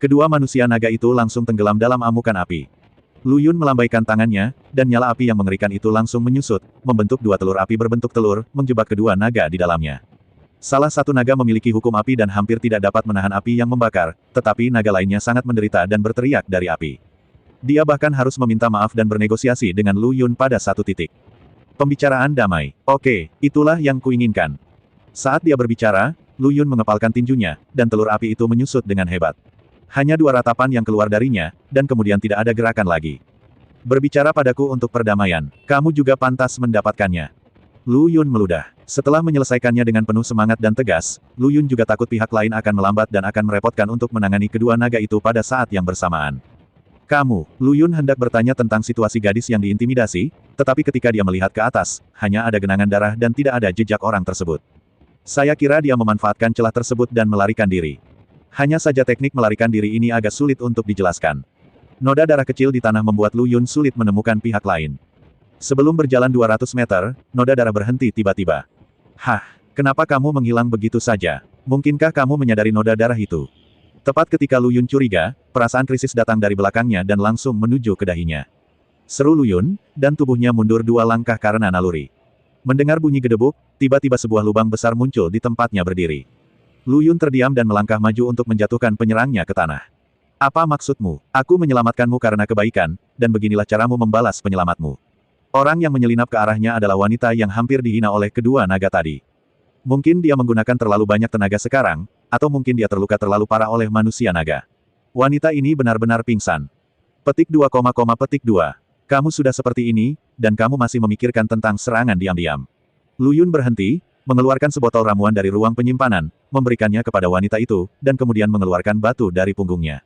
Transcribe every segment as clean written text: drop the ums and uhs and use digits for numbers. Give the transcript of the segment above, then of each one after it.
Kedua manusia naga itu langsung tenggelam dalam amukan api. Lu Yun melambaikan tangannya, dan nyala api yang mengerikan itu langsung menyusut, membentuk dua telur api berbentuk telur, menjebak kedua naga di dalamnya. Salah satu naga memiliki hukum api dan hampir tidak dapat menahan api yang membakar, tetapi naga lainnya sangat menderita dan berteriak dari api. Dia bahkan harus meminta maaf dan bernegosiasi dengan Lu Yun pada satu titik. Pembicaraan damai. Oke, itulah yang kuinginkan. Saat dia berbicara, Lu Yun mengepalkan tinjunya, dan telur api itu menyusut dengan hebat. Hanya dua ratapan yang keluar darinya, dan kemudian tidak ada gerakan lagi. Berbicara padaku untuk perdamaian, kamu juga pantas mendapatkannya. Lu Yun meludah. Setelah menyelesaikannya dengan penuh semangat dan tegas, Lu Yun juga takut pihak lain akan melambat dan akan merepotkan untuk menangani kedua naga itu pada saat yang bersamaan. Lu Yun hendak bertanya tentang situasi gadis yang diintimidasi, tetapi ketika dia melihat ke atas, hanya ada genangan darah dan tidak ada jejak orang tersebut. Saya kira dia memanfaatkan celah tersebut dan melarikan diri. Hanya saja teknik melarikan diri ini agak sulit untuk dijelaskan. Noda darah kecil di tanah membuat Lu Yun sulit menemukan pihak lain. Sebelum berjalan 200 meter, noda darah berhenti tiba-tiba. Hah, kenapa kamu menghilang begitu saja? Mungkinkah kamu menyadari noda darah itu? Tepat ketika Lu Yun curiga, perasaan krisis datang dari belakangnya dan langsung menuju ke dahinya. Seru Lu Yun, dan tubuhnya mundur 2 langkah karena naluri. Mendengar bunyi gedebuk, tiba-tiba sebuah lubang besar muncul di tempatnya berdiri. Lu Yun terdiam dan melangkah maju untuk menjatuhkan penyerangnya ke tanah. Apa maksudmu? Aku menyelamatkanmu karena kebaikan, dan beginilah caramu membalas penyelamatmu. Orang yang menyelinap ke arahnya adalah wanita yang hampir dihina oleh kedua naga tadi. Mungkin dia menggunakan terlalu banyak tenaga sekarang, atau mungkin dia terluka terlalu parah oleh manusia naga. Wanita ini benar-benar pingsan. Petik 2, petik 2. Kamu sudah seperti ini, dan kamu masih memikirkan tentang serangan diam-diam. Lu Yun berhenti, mengeluarkan sebotol ramuan dari ruang penyimpanan, memberikannya kepada wanita itu, dan kemudian mengeluarkan batu dari punggungnya.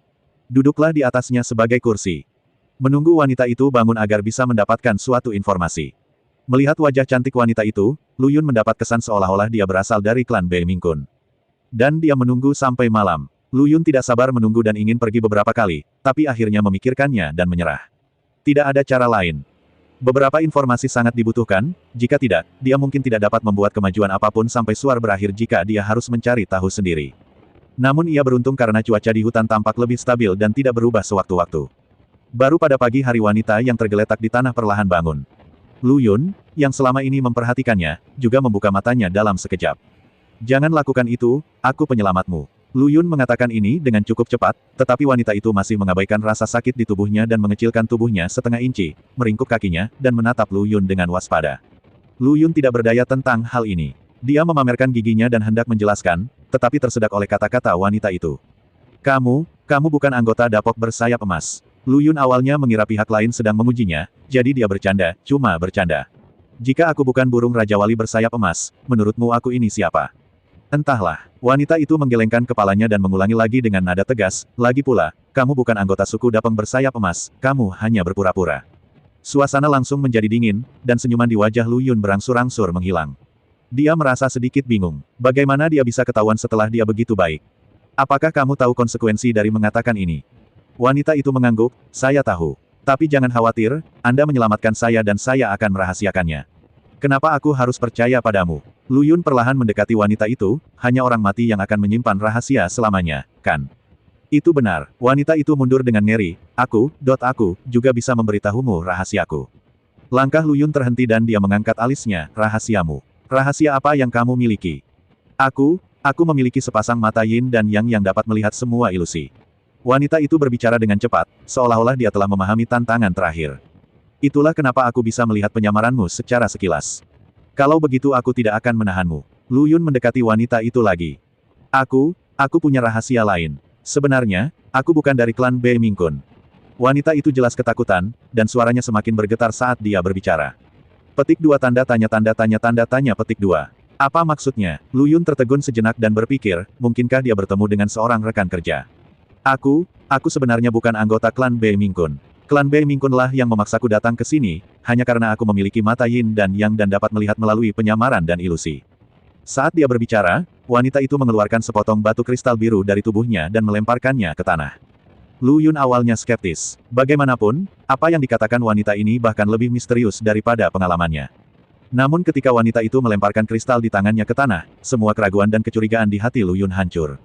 Duduklah di atasnya sebagai kursi. Menunggu wanita itu bangun agar bisa mendapatkan suatu informasi. Melihat wajah cantik wanita itu, Lu Yun mendapat kesan seolah-olah dia berasal dari klan Bei Mingkun. Dan dia menunggu sampai malam. Lu Yun tidak sabar menunggu dan ingin pergi beberapa kali, tapi akhirnya memikirkannya dan menyerah. Tidak ada cara lain. Beberapa informasi sangat dibutuhkan, jika tidak, dia mungkin tidak dapat membuat kemajuan apapun sampai suar berakhir jika dia harus mencari tahu sendiri. Namun ia beruntung karena cuaca di hutan tampak lebih stabil dan tidak berubah sewaktu-waktu. Baru pada pagi hari wanita yang tergeletak di tanah perlahan bangun. Lu Yun, yang selama ini memperhatikannya, juga membuka matanya dalam sekejap. Jangan lakukan itu, aku penyelamatmu. Lu Yun mengatakan ini dengan cukup cepat, tetapi wanita itu masih mengabaikan rasa sakit di tubuhnya dan mengecilkan tubuhnya setengah inci, meringkuk kakinya, dan menatap Lu Yun dengan waspada. Lu Yun tidak berdaya tentang hal ini. Dia memamerkan giginya dan hendak menjelaskan, tetapi tersedak oleh kata-kata wanita itu. Kamu bukan anggota dapok bersayap emas. Lu Yun awalnya mengira pihak lain sedang mengujinya, jadi dia bercanda, cuma bercanda. Jika aku bukan burung Raja Wali bersayap emas, menurutmu aku ini siapa? Entahlah, wanita itu menggelengkan kepalanya dan mengulangi lagi dengan nada tegas, lagi pula, kamu bukan anggota suku Dapeng bersayap emas, kamu hanya berpura-pura. Suasana langsung menjadi dingin, dan senyuman di wajah Lu Yun berangsur-angsur menghilang. Dia merasa sedikit bingung. Bagaimana dia bisa ketahuan setelah dia begitu baik? Apakah kamu tahu konsekuensi dari mengatakan ini? Wanita itu mengangguk, saya tahu. Tapi jangan khawatir, Anda menyelamatkan saya dan saya akan merahasiakannya. Kenapa aku harus percaya padamu? Lu Yun perlahan mendekati wanita itu, hanya orang mati yang akan menyimpan rahasia selamanya, kan? Itu benar, wanita itu mundur dengan ngeri, aku juga bisa memberitahumu rahasiaku. Langkah Lu Yun terhenti dan dia mengangkat alisnya, rahasiamu. Rahasia apa yang kamu miliki? Aku memiliki sepasang mata yin dan yang dapat melihat semua ilusi. Wanita itu berbicara dengan cepat, seolah-olah dia telah memahami tantangan terakhir. Itulah kenapa aku bisa melihat penyamaranmu secara sekilas. Kalau begitu aku tidak akan menahanmu. Lu Yun mendekati wanita itu lagi. Aku punya rahasia lain. Sebenarnya, aku bukan dari klan Bei Mingkun. Wanita itu jelas ketakutan, dan suaranya semakin bergetar saat dia berbicara. Petik 2 tanda tanya petik 2. Apa maksudnya? Lu Yun tertegun sejenak dan berpikir, mungkinkah dia bertemu dengan seorang rekan kerja. Aku sebenarnya bukan anggota klan Bei Mingkun. Klan Bei Mingkunlah yang memaksaku datang ke sini, hanya karena aku memiliki mata yin dan yang dan dapat melihat melalui penyamaran dan ilusi. Saat dia berbicara, wanita itu mengeluarkan sepotong batu kristal biru dari tubuhnya dan melemparkannya ke tanah. Lu Yun awalnya skeptis. Bagaimanapun, apa yang dikatakan wanita ini bahkan lebih misterius daripada pengalamannya. Namun ketika wanita itu melemparkan kristal di tangannya ke tanah, semua keraguan dan kecurigaan di hati Lu Yun hancur.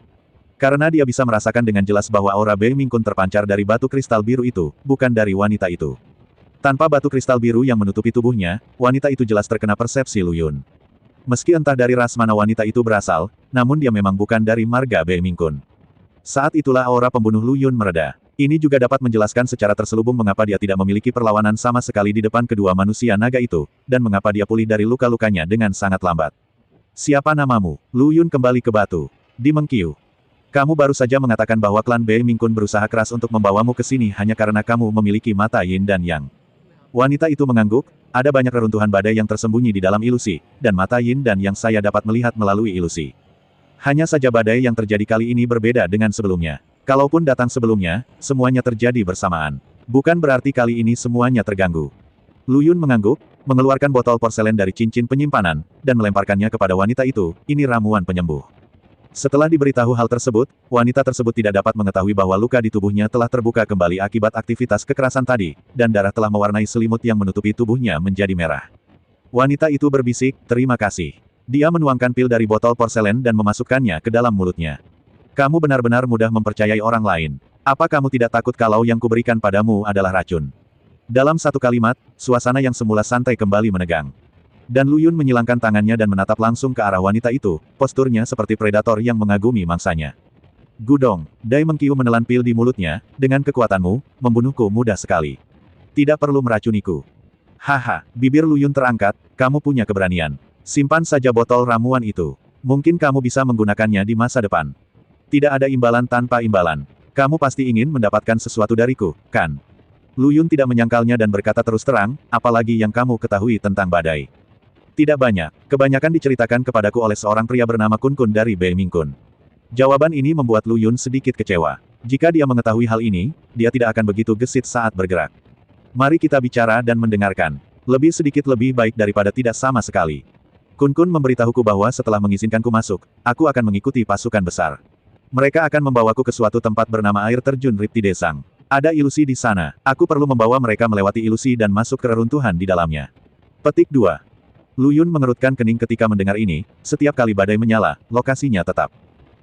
Karena dia bisa merasakan dengan jelas bahwa aura Bei Mingkun terpancar dari batu kristal biru itu, bukan dari wanita itu. Tanpa batu kristal biru yang menutupi tubuhnya, wanita itu jelas terkena persepsi Lu Yun. Meski entah dari ras mana wanita itu berasal, namun dia memang bukan dari marga Bei Mingkun. Saat itulah aura pembunuh Lu Yun mereda. Ini juga dapat menjelaskan secara terselubung mengapa dia tidak memiliki perlawanan sama sekali di depan kedua manusia naga itu, dan mengapa dia pulih dari luka-lukanya dengan sangat lambat. Siapa namamu? Lu Yun kembali ke batu. Di Mengkiu. Kamu baru saja mengatakan bahwa klan Bei Mingkun berusaha keras untuk membawamu ke sini hanya karena kamu memiliki mata yin dan yang. Wanita itu mengangguk, ada banyak reruntuhan badai yang tersembunyi di dalam ilusi, dan mata yin dan yang saya dapat melihat melalui ilusi. Hanya saja badai yang terjadi kali ini berbeda dengan sebelumnya. Kalaupun datang sebelumnya, semuanya terjadi bersamaan. Bukan berarti kali ini semuanya terganggu. Lu Yun mengangguk, mengeluarkan botol porselen dari cincin penyimpanan, dan melemparkannya kepada wanita itu, ini ramuan penyembuh. Setelah diberitahu hal tersebut, wanita tersebut tidak dapat mengetahui bahwa luka di tubuhnya telah terbuka kembali akibat aktivitas kekerasan tadi, dan darah telah mewarnai selimut yang menutupi tubuhnya menjadi merah. Wanita itu berbisik, terima kasih. Dia menuangkan pil dari botol porselen dan memasukkannya ke dalam mulutnya. Kamu benar-benar mudah mempercayai orang lain. Apa kamu tidak takut kalau yang kuberikan padamu adalah racun? Dalam satu kalimat, suasana yang semula santai kembali menegang. Dan Lu Yun menyilangkan tangannya dan menatap langsung ke arah wanita itu, posturnya seperti predator yang mengagumi mangsanya. Gudong, Dai Mengkiu menelan pil di mulutnya, dengan kekuatanmu, membunuhku mudah sekali. Tidak perlu meracuniku. Haha, bibir Lu Yun terangkat, kamu punya keberanian. Simpan saja botol ramuan itu. Mungkin kamu bisa menggunakannya di masa depan. Tidak ada imbalan tanpa imbalan. Kamu pasti ingin mendapatkan sesuatu dariku, kan? Lu Yun tidak menyangkalnya dan berkata terus terang, apalagi yang kamu ketahui tentang badai. Tidak banyak. Kebanyakan diceritakan kepadaku oleh seorang pria bernama Kun Kun dari Bei Mingkun. Jawaban ini membuat Lu Yun sedikit kecewa. Jika dia mengetahui hal ini, dia tidak akan begitu gesit saat bergerak. Mari kita bicara dan mendengarkan. Lebih sedikit lebih baik daripada tidak sama sekali. Kun Kun memberitahuku bahwa setelah mengizinkanku masuk, aku akan mengikuti pasukan besar. Mereka akan membawaku ke suatu tempat bernama air terjun Ripti Desang. Ada ilusi di sana. Aku perlu membawa mereka melewati ilusi dan masuk ke reruntuhan di dalamnya. Petik 2. Lu Yun mengerutkan kening ketika mendengar ini, setiap kali badai menyala, lokasinya tetap.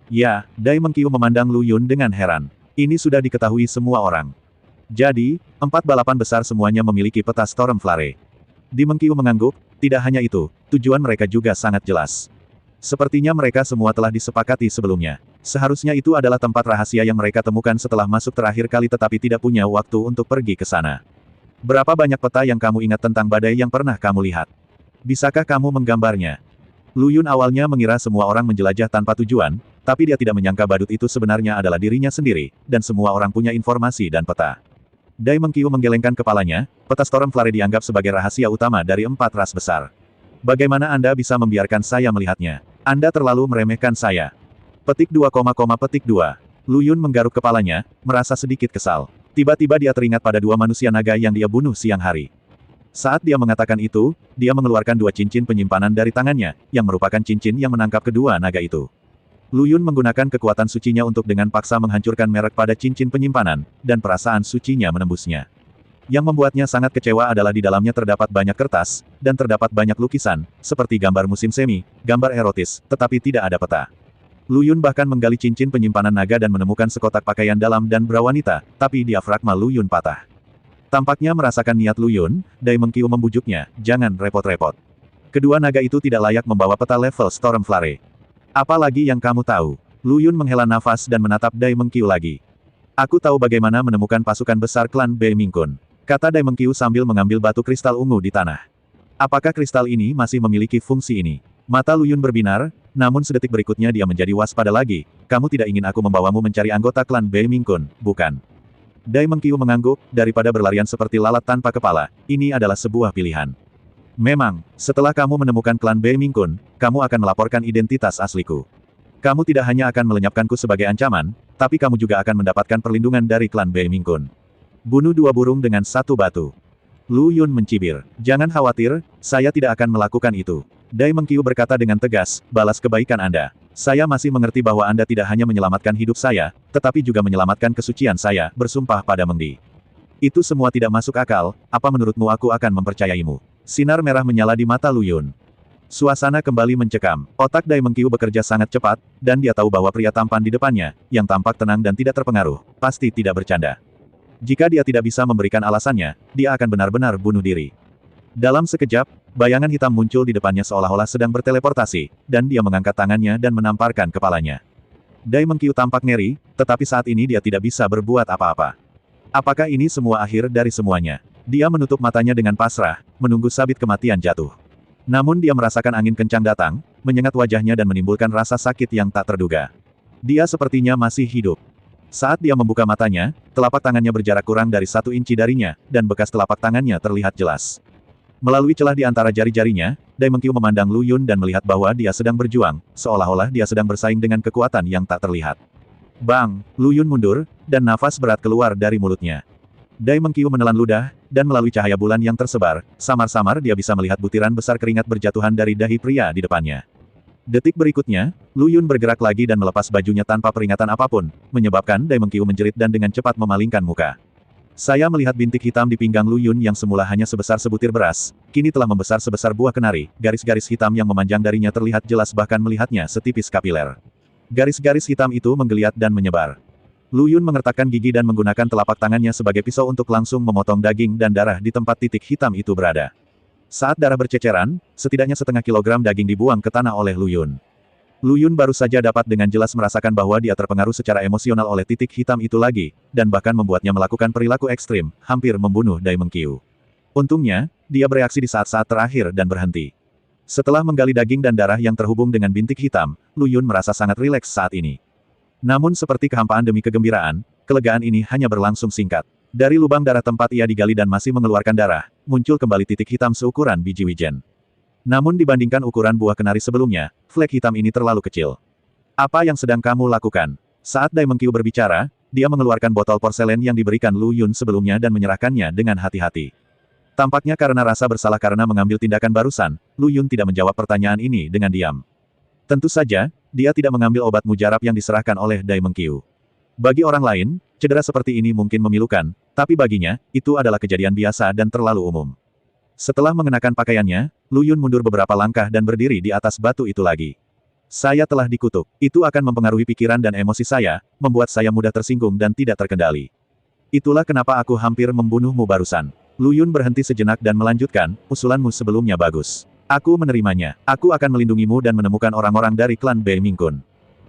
Ya, Dai Mengkiu memandang Lu Yun dengan heran. Ini sudah diketahui semua orang. Jadi, 4 balapan besar semuanya memiliki peta Storm Flare. Di Mengkiu mengangguk, tidak hanya itu, tujuan mereka juga sangat jelas. Sepertinya mereka semua telah disepakati sebelumnya. Seharusnya itu adalah tempat rahasia yang mereka temukan setelah masuk terakhir kali tetapi tidak punya waktu untuk pergi ke sana. Berapa banyak peta yang kamu ingat tentang badai yang pernah kamu lihat? Bisakah kamu menggambarnya? Lu Yun awalnya mengira semua orang menjelajah tanpa tujuan, tapi dia tidak menyangka badut itu sebenarnya adalah dirinya sendiri, dan semua orang punya informasi dan peta. Dai Mengkiu menggelengkan kepalanya, peta Storm Flare dianggap sebagai rahasia utama dari 4 ras besar. Bagaimana Anda bisa membiarkan saya melihatnya? Anda terlalu meremehkan saya. Petik 2, petik 2. Lu Yun menggaruk kepalanya, merasa sedikit kesal. Tiba-tiba dia teringat pada 2 manusia naga yang dia bunuh siang hari. Saat dia mengatakan itu, dia mengeluarkan 2 cincin penyimpanan dari tangannya, yang merupakan cincin yang menangkap kedua naga itu. Lu Yun menggunakan kekuatan sucinya untuk dengan paksa menghancurkan merek pada cincin penyimpanan, dan perasaan sucinya menembusnya. Yang membuatnya sangat kecewa adalah di dalamnya terdapat banyak kertas, dan terdapat banyak lukisan, seperti gambar musim semi, gambar erotis, tetapi tidak ada peta. Lu Yun bahkan menggali cincin penyimpanan naga dan menemukan sekotak pakaian dalam dan bra wanita, tapi diafragma Lu Yun patah. Tampaknya merasakan niat Lu Yun, Dai Mengkiu membujuknya, jangan repot-repot. Kedua naga itu tidak layak membawa peta level Storm Flare. Apalagi yang kamu tahu? Lu Yun menghela nafas dan menatap Dai Mengkiu lagi. Aku tahu bagaimana menemukan pasukan besar klan Bei Mingkun, kata Dai Mengkiu sambil mengambil batu kristal ungu di tanah. Apakah kristal ini masih memiliki fungsi ini? Mata Lu Yun berbinar, namun sedetik berikutnya dia menjadi waspada lagi. Kamu tidak ingin aku membawamu mencari anggota klan Bei Mingkun, bukan? Dai Mengkiu mengangguk, daripada berlarian seperti lalat tanpa kepala, ini adalah sebuah pilihan. Memang, setelah kamu menemukan klan Bei Mingkun, kamu akan melaporkan identitas asliku. Kamu tidak hanya akan melenyapkanku sebagai ancaman, tapi kamu juga akan mendapatkan perlindungan dari klan Bei Mingkun. Bunuh 2 burung dengan 1 batu. Lu Yun mencibir. Jangan khawatir, saya tidak akan melakukan itu. Dai Mengkiu berkata dengan tegas, balas kebaikan Anda. Saya masih mengerti bahwa Anda tidak hanya menyelamatkan hidup saya, tetapi juga menyelamatkan kesucian saya, bersumpah pada Mengdi. Itu semua tidak masuk akal, apa menurutmu aku akan mempercayaimu? Sinar merah menyala di mata Lu Yun. Suasana kembali mencekam. Otak Dai Mengkiu bekerja sangat cepat, dan dia tahu bahwa pria tampan di depannya, yang tampak tenang dan tidak terpengaruh, pasti tidak bercanda. Jika dia tidak bisa memberikan alasannya, dia akan benar-benar bunuh diri. Dalam sekejap, bayangan hitam muncul di depannya seolah-olah sedang berteleportasi, dan dia mengangkat tangannya dan menamparkan kepalanya. Dai Mengkiu tampak ngeri, tetapi saat ini dia tidak bisa berbuat apa-apa. Apakah ini semua akhir dari semuanya? Dia menutup matanya dengan pasrah, menunggu sabit kematian jatuh. Namun dia merasakan angin kencang datang, menyengat wajahnya dan menimbulkan rasa sakit yang tak terduga. Dia sepertinya masih hidup. Saat dia membuka matanya, telapak tangannya berjarak kurang dari 1 inci darinya, dan bekas telapak tangannya terlihat jelas. Melalui celah di antara jari-jarinya, Dai Mengkiu memandang Lu Yun dan melihat bahwa dia sedang berjuang, seolah-olah dia sedang bersaing dengan kekuatan yang tak terlihat. Bang! Lu Yun mundur, dan nafas berat keluar dari mulutnya. Dai Mengkiu menelan ludah, dan melalui cahaya bulan yang tersebar, samar-samar dia bisa melihat butiran besar keringat berjatuhan dari dahi pria di depannya. Detik berikutnya, Lu Yun bergerak lagi dan melepas bajunya tanpa peringatan apapun, menyebabkan Dai Mengkiu menjerit dan dengan cepat memalingkan muka. Saya melihat bintik hitam di pinggang Lu Yun yang semula hanya sebesar sebutir beras, kini telah membesar sebesar buah kenari, garis-garis hitam yang memanjang darinya terlihat jelas bahkan melihatnya setipis kapiler. Garis-garis hitam itu menggeliat dan menyebar. Lu Yun mengertakkan gigi dan menggunakan telapak tangannya sebagai pisau untuk langsung memotong daging dan darah di tempat titik hitam itu berada. Saat darah berceceran, setidaknya setengah kilogram daging dibuang ke tanah oleh Lu Yun. Lu Yun baru saja dapat dengan jelas merasakan bahwa dia terpengaruh secara emosional oleh titik hitam itu lagi, dan bahkan membuatnya melakukan perilaku ekstrim, hampir membunuh Dai Mengkiu. Untungnya, dia bereaksi di saat-saat terakhir dan berhenti. Setelah menggali daging dan darah yang terhubung dengan bintik hitam, Lu Yun merasa sangat rileks saat ini. Namun seperti kehampaan demi kegembiraan, kelegaan ini hanya berlangsung singkat. Dari lubang darah tempat ia digali dan masih mengeluarkan darah, muncul kembali titik hitam seukuran biji wijen. Namun dibandingkan ukuran buah kenari sebelumnya, flek hitam ini terlalu kecil. Apa yang sedang kamu lakukan? Saat Dai Mengkiu berbicara, dia mengeluarkan botol porselen yang diberikan Lu Yun sebelumnya dan menyerahkannya dengan hati-hati. Tampaknya karena rasa bersalah karena mengambil tindakan barusan, Lu Yun tidak menjawab pertanyaan ini dengan diam. Tentu saja, dia tidak mengambil obat mujarab yang diserahkan oleh Dai Mengkiu. Bagi orang lain, cedera seperti ini mungkin memilukan, tapi baginya, itu adalah kejadian biasa dan terlalu umum. Setelah mengenakan pakaiannya, Lu Yun mundur beberapa langkah dan berdiri di atas batu itu lagi. Saya telah dikutuk. Itu akan mempengaruhi pikiran dan emosi saya, membuat saya mudah tersinggung dan tidak terkendali. Itulah kenapa aku hampir membunuhmu barusan. Lu Yun berhenti sejenak dan melanjutkan, usulanmu sebelumnya bagus. Aku menerimanya. Aku akan melindungimu dan menemukan orang-orang dari klan Bei Mingkun.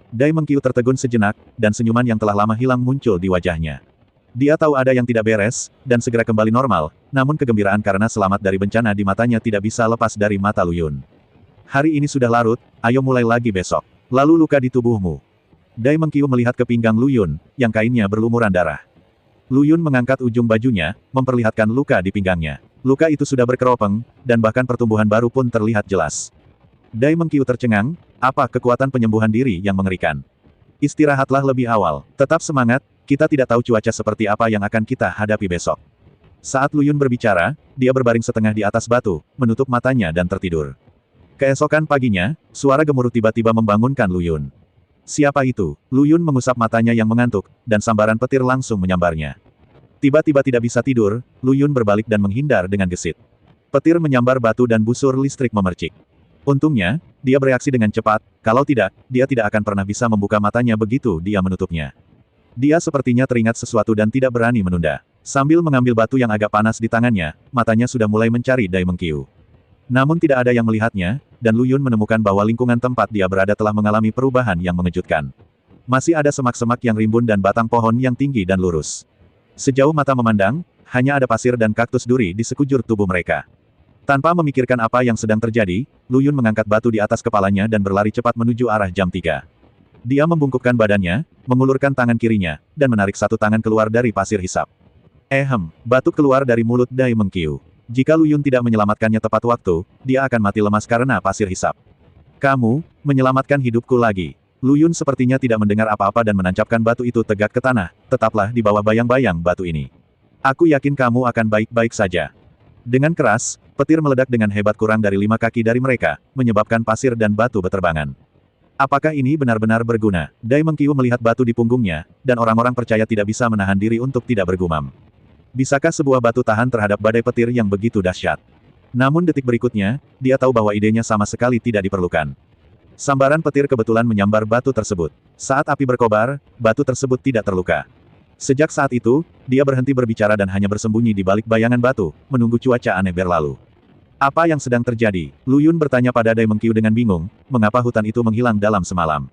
Dai Mengkiu tertegun sejenak, dan senyuman yang telah lama hilang muncul di wajahnya. Dia tahu ada yang tidak beres, dan segera kembali normal, namun kegembiraan karena selamat dari bencana di matanya tidak bisa lepas dari mata Lu Yun. Hari ini sudah larut, ayo mulai lagi besok. Lalu luka di tubuhmu. Dai Mengkiu melihat ke pinggang Lu Yun, yang kainnya berlumuran darah. Lu Yun mengangkat ujung bajunya, memperlihatkan luka di pinggangnya. Luka itu sudah berkeropeng, dan bahkan pertumbuhan baru pun terlihat jelas. Dai Mengkiu tercengang, apa kekuatan penyembuhan diri yang mengerikan. Istirahatlah lebih awal. Tetap semangat, kita tidak tahu cuaca seperti apa yang akan kita hadapi besok. Saat Lu Yun berbicara, dia berbaring setengah di atas batu, menutup matanya dan tertidur. Keesokan paginya, suara gemuruh tiba-tiba membangunkan Lu Yun. Siapa itu? Lu Yun mengusap matanya yang mengantuk, dan sambaran petir langsung menyambarnya. Tiba-tiba tidak bisa tidur, Lu Yun berbalik dan menghindar dengan gesit. Petir menyambar batu dan busur listrik memercik. Untungnya, dia bereaksi dengan cepat, kalau tidak, dia tidak akan pernah bisa membuka matanya begitu dia menutupnya. Dia sepertinya teringat sesuatu dan tidak berani menunda. Sambil mengambil batu yang agak panas di tangannya, matanya sudah mulai mencari Dai Mengkiu. Namun tidak ada yang melihatnya, dan Lu Yun menemukan bahwa lingkungan tempat dia berada telah mengalami perubahan yang mengejutkan. Masih ada semak-semak yang rimbun dan batang pohon yang tinggi dan lurus. Sejauh mata memandang, hanya ada pasir dan kaktus duri di sekujur tubuh mereka. Tanpa memikirkan apa yang sedang terjadi, Lu Yun mengangkat batu di atas kepalanya dan berlari cepat menuju arah jam 3. Dia membungkukkan badannya, mengulurkan tangan kirinya, dan menarik satu tangan keluar dari pasir hisap. Batu keluar dari mulut Dai Mengkiu. Jika Lu Yun tidak menyelamatkannya tepat waktu, dia akan mati lemas karena pasir hisap. Kamu, menyelamatkan hidupku lagi. Lu Yun sepertinya tidak mendengar apa-apa dan menancapkan batu itu tegak ke tanah, tetaplah di bawah bayang-bayang batu ini. Aku yakin kamu akan baik-baik saja. Dengan keras, petir meledak dengan hebat kurang dari 5 kaki dari mereka, menyebabkan pasir dan batu beterbangan. Apakah ini benar-benar berguna? Dai Mengkiu melihat batu di punggungnya, dan orang-orang percaya tidak bisa menahan diri untuk tidak bergumam. Bisakah sebuah batu tahan terhadap badai petir yang begitu dahsyat? Namun detik berikutnya, dia tahu bahwa idenya sama sekali tidak diperlukan. Sambaran petir kebetulan menyambar batu tersebut. Saat api berkobar, batu tersebut tidak terluka. Sejak saat itu, dia berhenti berbicara dan hanya bersembunyi di balik bayangan batu, menunggu cuaca aneh berlalu. Apa yang sedang terjadi? Lu Yun bertanya pada Dai Mengqiu dengan bingung, mengapa hutan itu menghilang dalam semalam.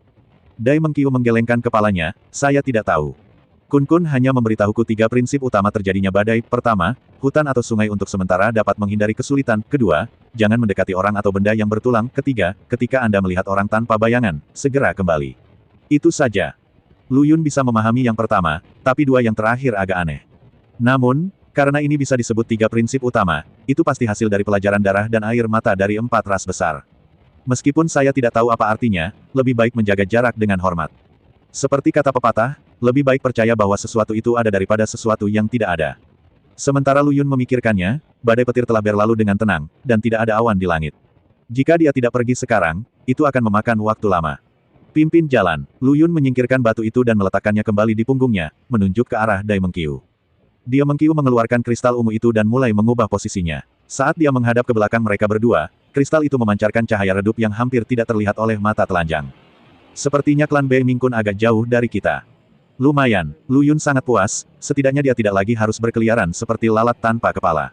Dai Mengqiu menggelengkan kepalanya, saya tidak tahu. Kun Kun hanya memberitahuku 3 prinsip utama terjadinya badai. Pertama, hutan atau sungai untuk sementara dapat menghindari kesulitan. Kedua, jangan mendekati orang atau benda yang bertulang. Ketiga, ketika Anda melihat orang tanpa bayangan, segera kembali. Itu saja. Lu Yun bisa memahami yang pertama, tapi 2 yang terakhir agak aneh. Namun, karena ini bisa disebut 3 prinsip utama, itu pasti hasil dari pelajaran darah dan air mata dari 4 ras besar. Meskipun saya tidak tahu apa artinya, lebih baik menjaga jarak dengan hormat. Seperti kata pepatah, lebih baik percaya bahwa sesuatu itu ada daripada sesuatu yang tidak ada. Sementara Lu Yun memikirkannya, badai petir telah berlalu dengan tenang, dan tidak ada awan di langit. Jika dia tidak pergi sekarang, itu akan memakan waktu lama. Pimpin jalan. Lu Yun menyingkirkan batu itu dan meletakkannya kembali di punggungnya, menunjuk ke arah Dai Mengqiu. Dia Mengqiu mengeluarkan kristal ungu itu dan mulai mengubah posisinya. Saat dia menghadap ke belakang mereka berdua, kristal itu memancarkan cahaya redup yang hampir tidak terlihat oleh mata telanjang. Sepertinya klan Bei Mingkun agak jauh dari kita. Lumayan, Lu Yun sangat puas, setidaknya dia tidak lagi harus berkeliaran seperti lalat tanpa kepala.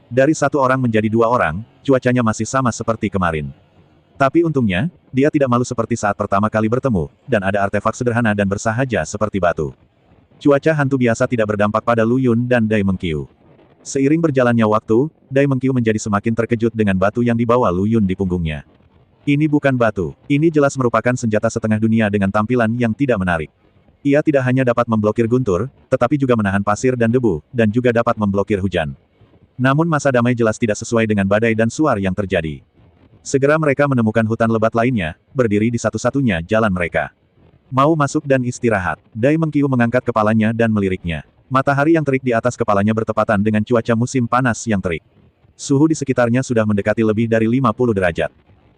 Dari 1 orang menjadi 2 orang, cuacanya masih sama seperti kemarin. Tapi untungnya, dia tidak malu seperti saat pertama kali bertemu, dan ada artefak sederhana dan bersahaja seperti batu. Cuaca hantu biasa tidak berdampak pada Lu Yun dan Dai Mengqiu. Seiring berjalannya waktu, Dai Mengqiu menjadi semakin terkejut dengan batu yang dibawa Lu Yun di punggungnya. Ini bukan batu, ini jelas merupakan senjata setengah dunia dengan tampilan yang tidak menarik. Ia tidak hanya dapat memblokir guntur, tetapi juga menahan pasir dan debu, dan juga dapat memblokir hujan. Namun masa damai jelas tidak sesuai dengan badai dan suar yang terjadi. Segera mereka menemukan hutan lebat lainnya, berdiri di satu-satunya jalan mereka. Mau masuk dan istirahat. Dai Mengqiu mengangkat kepalanya dan meliriknya. Matahari yang terik di atas kepalanya bertepatan dengan cuaca musim panas yang terik. Suhu di sekitarnya sudah mendekati lebih dari 50 derajat.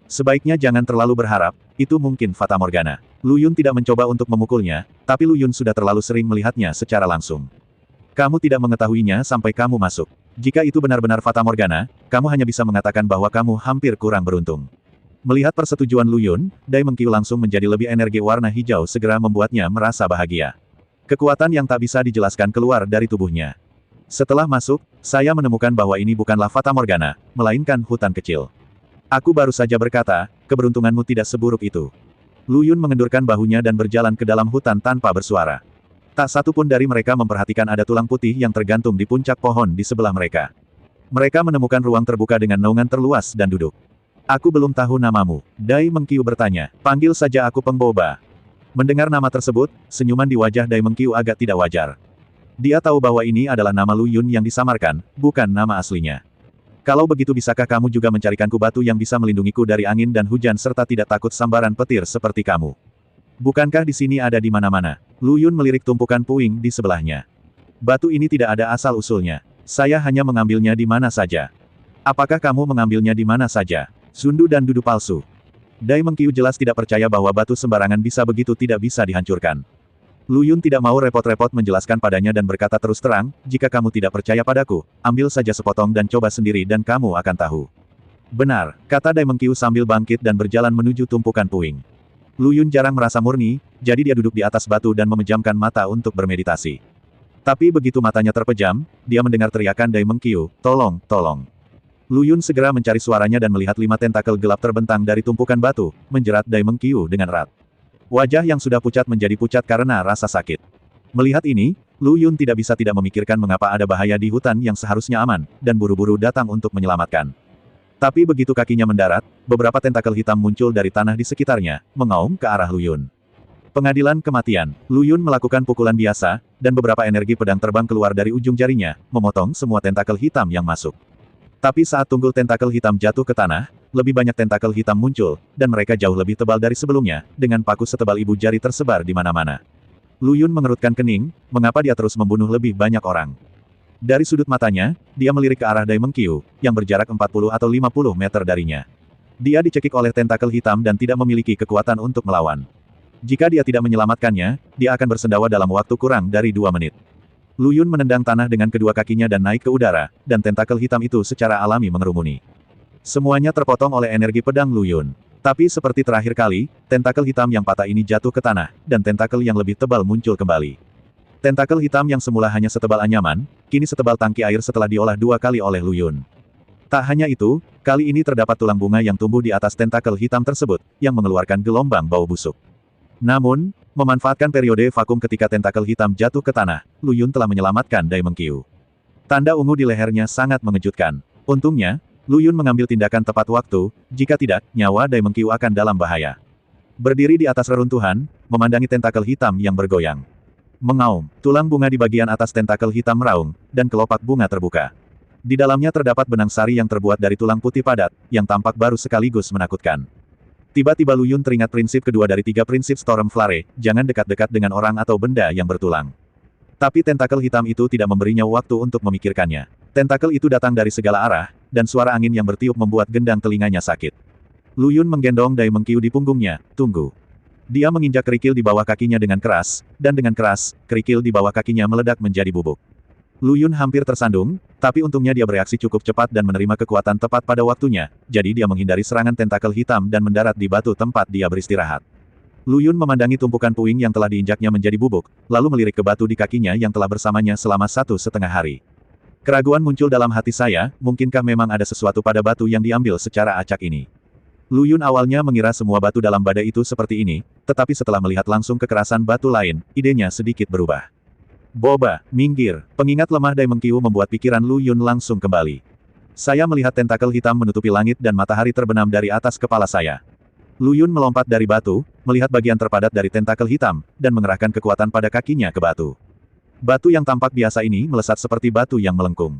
Sebaiknya jangan terlalu berharap, itu mungkin fata morgana. Lu Yun tidak mencoba untuk memukulnya, tapi Lu Yun sudah terlalu sering melihatnya secara langsung. Kamu tidak mengetahuinya sampai kamu masuk. Jika itu benar-benar fata morgana, kamu hanya bisa mengatakan bahwa kamu hampir kurang beruntung. Melihat persetujuan Lu Yun, Dai Mengqiu langsung menjadi lebih energi warna hijau segera membuatnya merasa bahagia. Kekuatan yang tak bisa dijelaskan keluar dari tubuhnya. Setelah masuk, saya menemukan bahwa ini bukanlah fata morgana, melainkan hutan kecil. Aku baru saja berkata, keberuntunganmu tidak seburuk itu. Lu Yun mengendurkan bahunya dan berjalan ke dalam hutan tanpa bersuara. Tak satu pun dari mereka memperhatikan ada tulang putih yang tergantung di puncak pohon di sebelah mereka. Mereka menemukan ruang terbuka dengan naungan terluas dan duduk. Aku belum tahu namamu, Dai Mengqiu bertanya. Panggil saja aku Pengboba. Mendengar nama tersebut, senyuman di wajah Dai Mengqiu agak tidak wajar. Dia tahu bahwa ini adalah nama Lu Yun yang disamarkan, bukan nama aslinya. Kalau begitu bisakah kamu juga mencarikanku batu yang bisa melindungiku dari angin dan hujan serta tidak takut sambaran petir seperti kamu? Bukankah di sini ada di mana-mana? Lu Yun melirik tumpukan puing di sebelahnya. Batu ini tidak ada asal-usulnya. Saya hanya mengambilnya di mana saja. Apakah kamu mengambilnya di mana saja? Sundu dan dudu palsu. Dai Mengqiu jelas tidak percaya bahwa batu sembarangan bisa begitu tidak bisa dihancurkan. Lu Yun tidak mau repot-repot menjelaskan padanya dan berkata terus terang, jika kamu tidak percaya padaku, ambil saja sepotong dan coba sendiri dan kamu akan tahu. Benar, kata Dai Mengqiu sambil bangkit dan berjalan menuju tumpukan puing. Lu Yun jarang merasa murni, jadi dia duduk di atas batu dan memejamkan mata untuk bermeditasi. Tapi begitu matanya terpejam, dia mendengar teriakan Dai Mengqiu, tolong, tolong. Lu Yun segera mencari suaranya dan melihat 5 tentakel gelap terbentang dari tumpukan batu, menjerat Dai Mengqiu dengan erat. Wajah yang sudah pucat menjadi pucat karena rasa sakit. Melihat ini, Lu Yun tidak bisa tidak memikirkan mengapa ada bahaya di hutan yang seharusnya aman, dan buru-buru datang untuk menyelamatkan. Tapi begitu kakinya mendarat, beberapa tentakel hitam muncul dari tanah di sekitarnya, mengaum ke arah Lu Yun. Pengadilan kematian. Lu Yun melakukan pukulan biasa, dan beberapa energi pedang terbang keluar dari ujung jarinya, memotong semua tentakel hitam yang masuk. Tapi saat tunggul tentakel hitam jatuh ke tanah, lebih banyak tentakel hitam muncul, dan mereka jauh lebih tebal dari sebelumnya, dengan paku setebal ibu jari tersebar di mana-mana. Lu Yun mengerutkan kening, mengapa dia terus membunuh lebih banyak orang. Dari sudut matanya, dia melirik ke arah Dai Mengqiu, yang berjarak 40 atau 50 meter darinya. Dia dicekik oleh tentakel hitam dan tidak memiliki kekuatan untuk melawan. Jika dia tidak menyelamatkannya, dia akan bersendawa dalam waktu kurang dari 2 menit. Lu Yun menendang tanah dengan kedua kakinya dan naik ke udara, dan tentakel hitam itu secara alami mengerumuni. Semuanya terpotong oleh energi pedang Lu Yun. Tapi seperti terakhir kali, tentakel hitam yang patah ini jatuh ke tanah, dan tentakel yang lebih tebal muncul kembali. Tentakel hitam yang semula hanya setebal anyaman, kini setebal tangki air setelah diolah 2 kali oleh Lu Yun. Tak hanya itu, kali ini terdapat tulang bunga yang tumbuh di atas tentakel hitam tersebut, yang mengeluarkan gelombang bau busuk. Namun, memanfaatkan periode vakum ketika tentakel hitam jatuh ke tanah, Lu Yun telah menyelamatkan Daimeng Qiu. Tanda ungu di lehernya sangat mengejutkan. Untungnya, Lu Yun mengambil tindakan tepat waktu, jika tidak, nyawa Daimeng Qiu akan dalam bahaya. Berdiri di atas reruntuhan, memandangi tentakel hitam yang bergoyang. Mengaum, tulang bunga di bagian atas tentakel hitam meraung, dan kelopak bunga terbuka. Di dalamnya terdapat benang sari yang terbuat dari tulang putih padat, yang tampak baru sekaligus menakutkan. Tiba-tiba Lu Yun teringat prinsip kedua dari 3 prinsip Storm Flare, jangan dekat-dekat dengan orang atau benda yang bertulang. Tapi tentakel hitam itu tidak memberinya waktu untuk memikirkannya. Tentakel itu datang dari segala arah, dan suara angin yang bertiup membuat gendang telinganya sakit. Lu Yun menggendong Daimeng Qiu di punggungnya, tunggu. Dia menginjak kerikil di bawah kakinya dengan keras, dan dengan keras, kerikil di bawah kakinya meledak menjadi bubuk. Lu Yun hampir tersandung, tapi untungnya dia bereaksi cukup cepat dan menerima kekuatan tepat pada waktunya, jadi dia menghindari serangan tentakel hitam dan mendarat di batu tempat dia beristirahat. Lu Yun memandangi tumpukan puing yang telah diinjaknya menjadi bubuk, lalu melirik ke batu di kakinya yang telah bersamanya selama 1,5 hari. Keraguan muncul dalam hati saya, mungkinkah memang ada sesuatu pada batu yang diambil secara acak ini? Lu Yun awalnya mengira semua batu dalam badai itu seperti ini, tetapi setelah melihat langsung kekerasan batu lain, idenya sedikit berubah. Boba, minggir, pengingat lemah Daimeng Qiu membuat pikiran Lu Yun langsung kembali. Saya melihat tentakel hitam menutupi langit dan matahari terbenam dari atas kepala saya. Lu Yun melompat dari batu, melihat bagian terpadat dari tentakel hitam, dan mengerahkan kekuatan pada kakinya ke batu. Batu yang tampak biasa ini melesat seperti batu yang melengkung.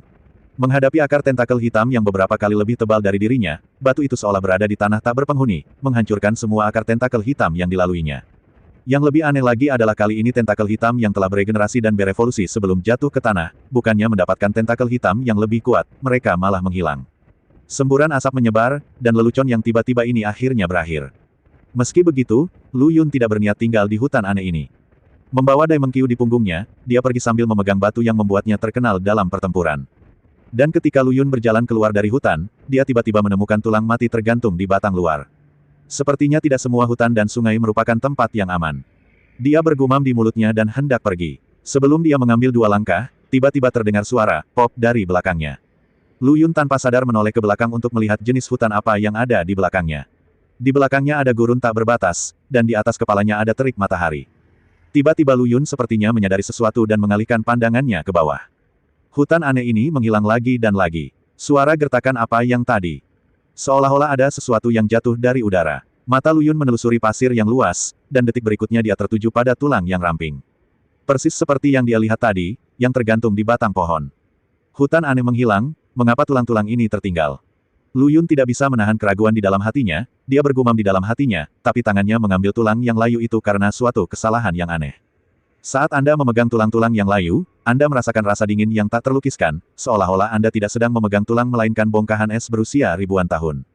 Menghadapi akar tentakel hitam yang beberapa kali lebih tebal dari dirinya, batu itu seolah berada di tanah tak berpenghuni, menghancurkan semua akar tentakel hitam yang dilaluinya. Yang lebih aneh lagi adalah kali ini tentakel hitam yang telah beregenerasi dan berevolusi sebelum jatuh ke tanah, bukannya mendapatkan tentakel hitam yang lebih kuat, mereka malah menghilang. Semburan asap menyebar, dan lelucon yang tiba-tiba ini akhirnya berakhir. Meski begitu, Lu Yun tidak berniat tinggal di hutan aneh ini. Membawa Daimeng Qiu di punggungnya, dia pergi sambil memegang batu yang membuatnya terkenal dalam pertempuran. Dan ketika Lu Yun berjalan keluar dari hutan, dia tiba-tiba menemukan tulang mati tergantung di batang luar. Sepertinya tidak semua hutan dan sungai merupakan tempat yang aman. Dia bergumam di mulutnya dan hendak pergi. Sebelum dia mengambil 2 langkah, tiba-tiba terdengar suara pop dari belakangnya. Lu Yun tanpa sadar menoleh ke belakang untuk melihat jenis hutan apa yang ada di belakangnya. Di belakangnya ada gurun tak berbatas, dan di atas kepalanya ada terik matahari. Tiba-tiba Lu Yun sepertinya menyadari sesuatu dan mengalihkan pandangannya ke bawah. Hutan aneh ini menghilang lagi dan lagi. Suara gertakan apa yang tadi? Seolah-olah ada sesuatu yang jatuh dari udara. Mata Lu Yun menelusuri pasir yang luas, dan detik berikutnya dia tertuju pada tulang yang ramping. Persis seperti yang dia lihat tadi, yang tergantung di batang pohon. Hutan aneh menghilang, mengapa tulang-tulang ini tertinggal? Lu Yun tidak bisa menahan keraguan di dalam hatinya, dia bergumam di dalam hatinya, tapi tangannya mengambil tulang yang layu itu karena suatu kesalahan yang aneh. Saat Anda memegang tulang-tulang yang layu, Anda merasakan rasa dingin yang tak terlukiskan, seolah-olah Anda tidak sedang memegang tulang melainkan bongkahan es berusia ribuan tahun.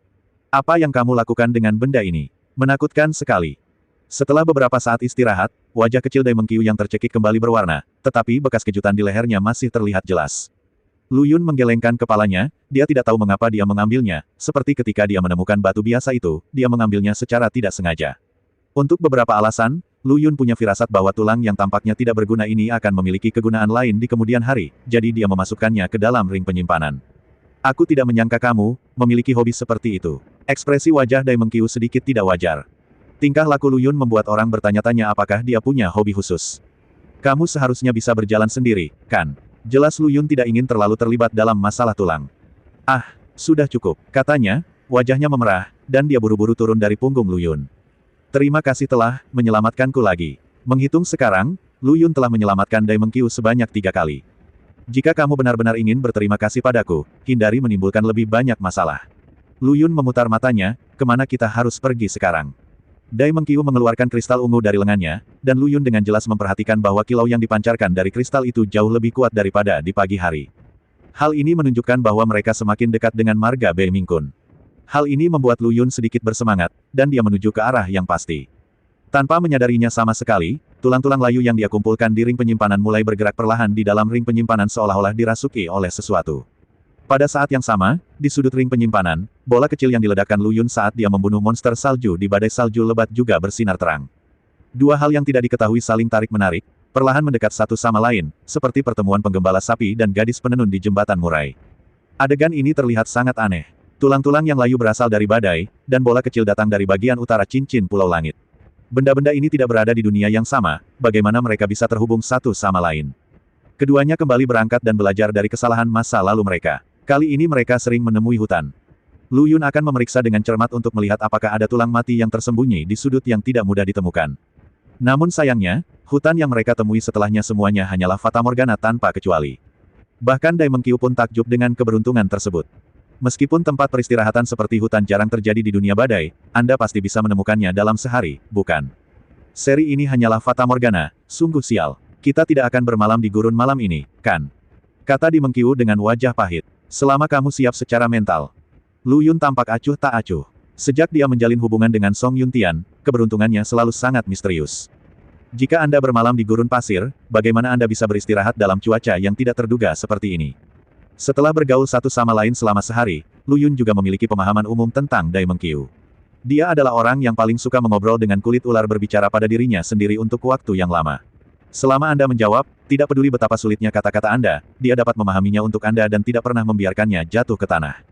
Apa yang kamu lakukan dengan benda ini? Menakutkan sekali. Setelah beberapa saat istirahat, wajah kecil Daimeng Qiu yang tercekik kembali berwarna, tetapi bekas kejutan di lehernya masih terlihat jelas. Lu Yun menggelengkan kepalanya, dia tidak tahu mengapa dia mengambilnya, seperti ketika dia menemukan batu biasa itu, dia mengambilnya secara tidak sengaja. Untuk beberapa alasan, Lu Yun punya firasat bahwa tulang yang tampaknya tidak berguna ini akan memiliki kegunaan lain di kemudian hari, jadi dia memasukkannya ke dalam ring penyimpanan. Aku tidak menyangka kamu memiliki hobi seperti itu. Ekspresi wajah Daimeng Qiu sedikit tidak wajar. Tingkah laku Lu Yun membuat orang bertanya-tanya apakah dia punya hobi khusus. Kamu seharusnya bisa berjalan sendiri, kan? Jelas Lu Yun tidak ingin terlalu terlibat dalam masalah tulang. Ah, sudah cukup, katanya, wajahnya memerah, dan dia buru-buru turun dari punggung Lu Yun. Terima kasih telah menyelamatkanku lagi. Menghitung sekarang, Lu Yun telah menyelamatkan Daimeng Qiu sebanyak 3 kali. Jika kamu benar-benar ingin berterima kasih padaku, hindari menimbulkan lebih banyak masalah. Lu Yun memutar matanya, kemana kita harus pergi sekarang? Daimeng Qiu mengeluarkan kristal ungu dari lengannya, dan Lu Yun dengan jelas memperhatikan bahwa kilau yang dipancarkan dari kristal itu jauh lebih kuat daripada di pagi hari. Hal ini menunjukkan bahwa mereka semakin dekat dengan marga Bei Mingkun. Hal ini membuat Lu Yun sedikit bersemangat, dan dia menuju ke arah yang pasti. Tanpa menyadarinya sama sekali, tulang-tulang layu yang dia kumpulkan di ring penyimpanan mulai bergerak perlahan di dalam ring penyimpanan seolah-olah dirasuki oleh sesuatu. Pada saat yang sama, di sudut ring penyimpanan, bola kecil yang diledakkan Lu Yun saat dia membunuh monster salju di badai salju lebat juga bersinar terang. Dua hal yang tidak diketahui saling tarik-menarik, perlahan mendekat satu sama lain, seperti pertemuan penggembala sapi dan gadis penenun di jembatan murai. Adegan ini terlihat sangat aneh. Tulang-tulang yang layu berasal dari badai, dan bola kecil datang dari bagian utara cincin Pulau Langit. Benda-benda ini tidak berada di dunia yang sama, bagaimana mereka bisa terhubung satu sama lain. Keduanya kembali berangkat dan belajar dari kesalahan masa lalu mereka. Kali ini mereka sering menemui hutan. Lu Yun akan memeriksa dengan cermat untuk melihat apakah ada tulang mati yang tersembunyi di sudut yang tidak mudah ditemukan. Namun sayangnya, hutan yang mereka temui setelahnya semuanya hanyalah fatamorgana tanpa kecuali. Bahkan Dai Mengkiu pun takjub dengan keberuntungan tersebut. Meskipun tempat peristirahatan seperti hutan jarang terjadi di dunia badai, Anda pasti bisa menemukannya dalam sehari, bukan? Seri ini hanyalah fatamorgana, sungguh sial. Kita tidak akan bermalam di gurun malam ini, kan? Kata Dai Mengkiu dengan wajah pahit. Selama kamu siap secara mental. Lu Yun tampak acuh tak acuh. Sejak dia menjalin hubungan dengan Song Yuntian, keberuntungannya selalu sangat misterius. Jika Anda bermalam di gurun pasir, bagaimana Anda bisa beristirahat dalam cuaca yang tidak terduga seperti ini? Setelah bergaul satu sama lain selama sehari, Lu Yun juga memiliki pemahaman umum tentang Dai Mengkiu. Dia adalah orang yang paling suka mengobrol dengan kulit ular berbicara pada dirinya sendiri untuk waktu yang lama. Selama Anda menjawab, tidak peduli betapa sulitnya kata-kata Anda, dia dapat memahaminya untuk Anda dan tidak pernah membiarkannya jatuh ke tanah.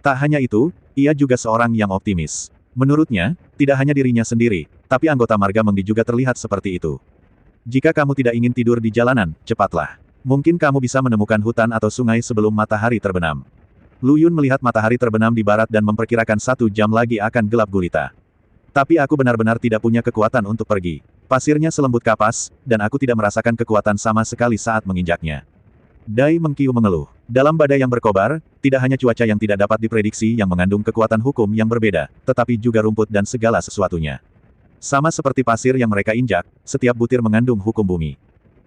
Tak hanya itu, ia juga seorang yang optimis. Menurutnya, tidak hanya dirinya sendiri, tapi anggota marga Mengdi juga terlihat seperti itu. Jika kamu tidak ingin tidur di jalanan, cepatlah. Mungkin kamu bisa menemukan hutan atau sungai sebelum matahari terbenam. Lu Yun melihat matahari terbenam di barat dan memperkirakan 1 jam lagi akan gelap gulita. Tapi aku benar-benar tidak punya kekuatan untuk pergi. Pasirnya selembut kapas, dan aku tidak merasakan kekuatan sama sekali saat menginjaknya. Dai Mengkiu mengeluh. Dalam badai yang berkobar, tidak hanya cuaca yang tidak dapat diprediksi yang mengandung kekuatan hukum yang berbeda, tetapi juga rumput dan segala sesuatunya. Sama seperti pasir yang mereka injak, setiap butir mengandung hukum bumi.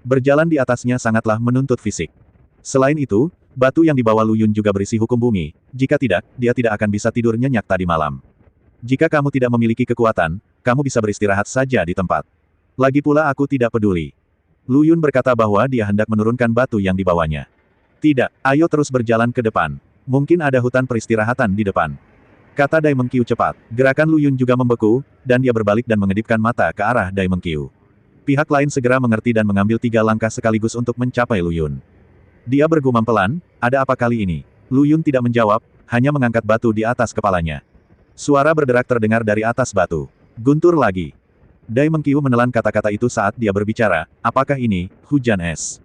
Berjalan di atasnya sangatlah menuntut fisik. Selain itu, batu yang dibawa Lu Yun juga berisi hukum bumi, jika tidak, dia tidak akan bisa tidur nyenyak tadi malam. Jika kamu tidak memiliki kekuatan, kamu bisa beristirahat saja di tempat. Lagi pula aku tidak peduli. Lu Yun berkata bahwa dia hendak menurunkan batu yang dibawanya. Tidak, ayo terus berjalan ke depan. Mungkin ada hutan peristirahatan di depan. Kata Dai Mengkiu cepat. Gerakan Lu Yun juga membeku, dan dia berbalik dan mengedipkan mata ke arah Dai Mengkiu. Pihak lain segera mengerti dan mengambil 3 langkah sekaligus untuk mencapai Lu Yun. Dia bergumam pelan, ada apa kali ini? Lu Yun tidak menjawab, hanya mengangkat batu di atas kepalanya. Suara berderak terdengar dari atas batu. Guntur lagi. Dai Mengkiu menelan kata-kata itu saat dia berbicara, apakah ini, hujan es?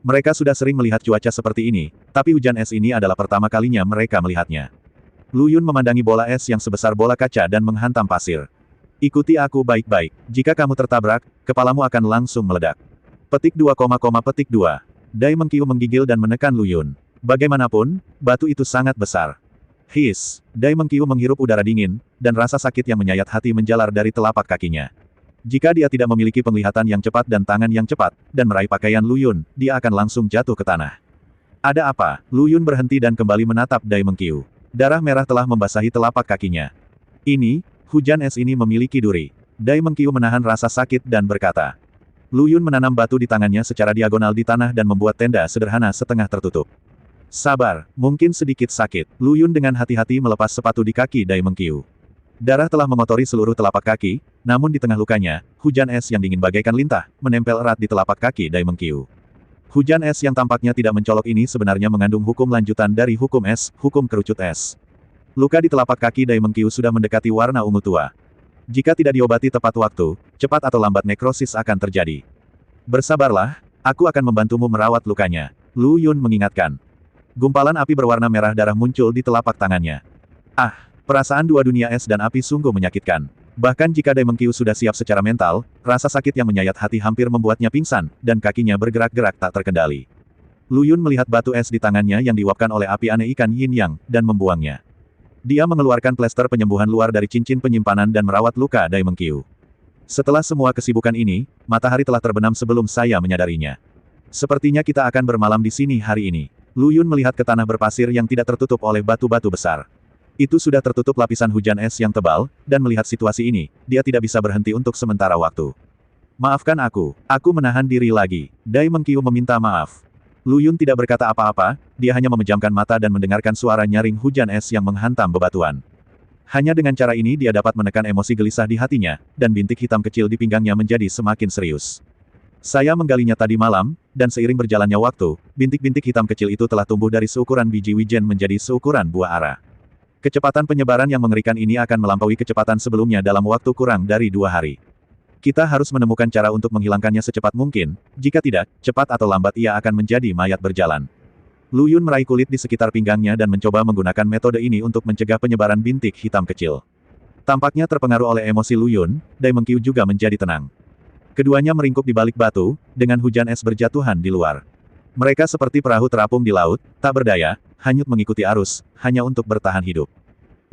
Mereka sudah sering melihat cuaca seperti ini, tapi hujan es ini adalah pertama kalinya mereka melihatnya. Lu Yun memandangi bola es yang sebesar bola kaca dan menghantam pasir. Ikuti aku baik-baik. Jika kamu tertabrak, kepalamu akan langsung meledak. Petik 2, petik 2. Dai Mengkiu menggigil dan menekan Lu Yun. Bagaimanapun, batu itu sangat besar. His. Dai Mengkiu menghirup udara dingin, dan rasa sakit yang menyayat hati menjalar dari telapak kakinya. Jika dia tidak memiliki penglihatan yang cepat dan tangan yang cepat, dan meraih pakaian Lu Yun, dia akan langsung jatuh ke tanah. Ada apa? Lu Yun berhenti dan kembali menatap Dai Mengkiu. Darah merah telah membasahi telapak kakinya. Ini, hujan es ini memiliki duri. Dai Mengkiu menahan rasa sakit dan berkata. Lu Yun menanam batu di tangannya secara diagonal di tanah dan membuat tenda sederhana setengah tertutup. Sabar, mungkin sedikit sakit. Lu Yun dengan hati-hati melepas sepatu di kaki Dai Mengkiu. Darah telah mengotori seluruh telapak kaki, namun di tengah lukanya, hujan es yang dingin bagaikan lintah, menempel erat di telapak kaki Dai Mengkiu. Hujan es yang tampaknya tidak mencolok ini sebenarnya mengandung hukum lanjutan dari hukum es, hukum kerucut es. Luka di telapak kaki Dai Mengkiu sudah mendekati warna ungu tua. Jika tidak diobati tepat waktu, cepat atau lambat nekrosis akan terjadi. Bersabarlah, aku akan membantumu merawat lukanya. Lu Yun mengingatkan. Gumpalan api berwarna merah darah muncul di telapak tangannya. Ah, perasaan dua dunia es dan api sungguh menyakitkan. Bahkan jika Dai Mengkiu sudah siap secara mental, rasa sakit yang menyayat hati hampir membuatnya pingsan, dan kakinya bergerak-gerak tak terkendali. Lu Yun melihat batu es di tangannya yang diuapkan oleh api aneh ikan Yin Yang, dan membuangnya. Dia mengeluarkan plester penyembuhan luar dari cincin penyimpanan dan merawat luka Dai Mengkiu. Setelah semua kesibukan ini, matahari telah terbenam sebelum saya menyadarinya. Sepertinya kita akan bermalam di sini hari ini. Lu Yun melihat ke tanah berpasir yang tidak tertutup oleh batu-batu besar. Itu sudah tertutup lapisan hujan es yang tebal, dan melihat situasi ini, dia tidak bisa berhenti untuk sementara waktu. Maafkan aku menahan diri lagi. Dai Mengkiu meminta maaf. Lu Yun tidak berkata apa-apa, dia hanya memejamkan mata dan mendengarkan suara nyaring hujan es yang menghantam bebatuan. Hanya dengan cara ini dia dapat menekan emosi gelisah di hatinya, dan bintik hitam kecil di pinggangnya menjadi semakin serius. Saya menggalinya tadi malam, dan seiring berjalannya waktu, bintik-bintik hitam kecil itu telah tumbuh dari seukuran biji wijen menjadi seukuran buah ara. Kecepatan penyebaran yang mengerikan ini akan melampaui kecepatan sebelumnya dalam waktu kurang dari 2 hari. Kita harus menemukan cara untuk menghilangkannya secepat mungkin, jika tidak, cepat atau lambat ia akan menjadi mayat berjalan. Lu Yun meraih kulit di sekitar pinggangnya dan mencoba menggunakan metode ini untuk mencegah penyebaran bintik hitam kecil. Tampaknya terpengaruh oleh emosi Lu Yun, Daimeng Qiu juga menjadi tenang. Keduanya meringkuk di balik batu, dengan hujan es berjatuhan di luar. Mereka seperti perahu terapung di laut, tak berdaya, hanyut mengikuti arus, hanya untuk bertahan hidup.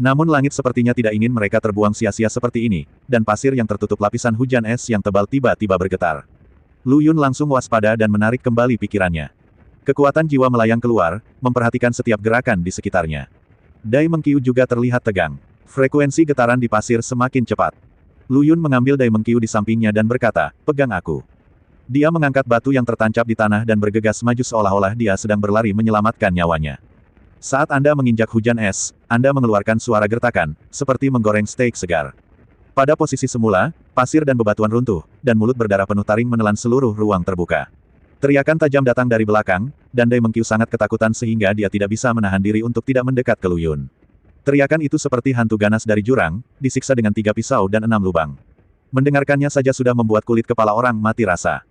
Namun langit sepertinya tidak ingin mereka terbuang sia-sia seperti ini, dan pasir yang tertutup lapisan hujan es yang tebal tiba-tiba bergetar. Lu Yun langsung waspada dan menarik kembali pikirannya. Kekuatan jiwa melayang keluar, memperhatikan setiap gerakan di sekitarnya. Daimeng Qiu juga terlihat tegang. Frekuensi getaran di pasir semakin cepat. Lu Yun mengambil Daimeng Qiu di sampingnya dan berkata, "Pegang aku." Dia mengangkat batu yang tertancap di tanah dan bergegas maju seolah-olah dia sedang berlari menyelamatkan nyawanya. Saat Anda menginjak hujan es, Anda mengeluarkan suara gertakan, seperti menggoreng steak segar. Pada posisi semula, pasir dan bebatuan runtuh, dan mulut berdarah penuh taring menelan seluruh ruang terbuka. Teriakan tajam datang dari belakang, dan Daimeng Qiu sangat ketakutan sehingga dia tidak bisa menahan diri untuk tidak mendekat ke Lu Yun. Teriakan itu seperti hantu ganas dari jurang, disiksa dengan 3 pisau dan 6 lubang. Mendengarkannya saja sudah membuat kulit kepala orang mati rasa.